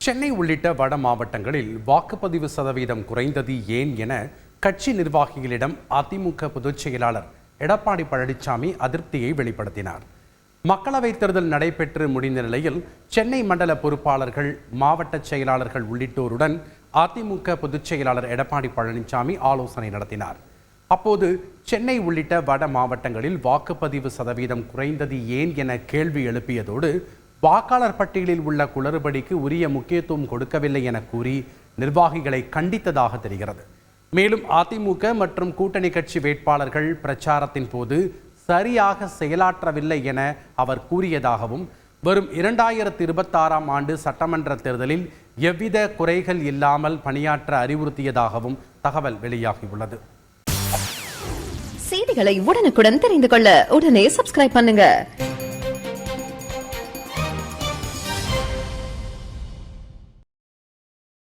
சென்னை உள்ளிட்ட வட மாவட்டங்களில் வாக்குப்பதிவு சதவீதம் குறைந்தது ஏன் என கட்சி நிர்வாகிகளிடம் அதிமுக பொதுச் செயலாளர் எடப்பாடி பழனிசாமி அதிருப்தியை வெளிப்படுத்தினார். மக்களவைத் தேர்தல் நடைபெற்று முடிந்த நிலையில் சென்னை மண்டல பொறுப்பாளர்கள், மாவட்ட செயலாளர்கள் உள்ளிட்டோருடன் அதிமுக பொதுச் செயலாளர் எடப்பாடி பழனிசாமி ஆலோசனை நடத்தினார். அப்போது சென்னை உள்ளிட்ட வட மாவட்டங்களில் வாக்குப்பதிவு சதவீதம் குறைந்தது ஏன் என கேள்வி எழுப்பியதோடு வாக்காளர் பட்டியலில் உள்ள குளறுபடிக்கு உரிய முக்கியத்துவம் கொடுக்கவில்லை என கூறி நிர்வாகிகளை கண்டித்ததாக தெரிகிறது. மேலும் அதிமுக மற்றும் கூட்டணி கட்சி வேட்பாளர்கள் பிரச்சாரத்தின் போது சரியாக செயலாற்றவில்லை என அவர் கூறியதாகவும், வரும் 2026ஆம் ஆண்டு சட்டமன்ற தேர்தலில் எவ்வித குறைகள் இல்லாமல் பணியாற்ற அறிவுறுத்தியதாகவும் தகவல் வெளியாகியுள்ளது. செய்திகளை உடனுக்குடன் தெரிந்து கொள்ள உடனே சப்ஸ்கிரைப் பண்ணுங்க.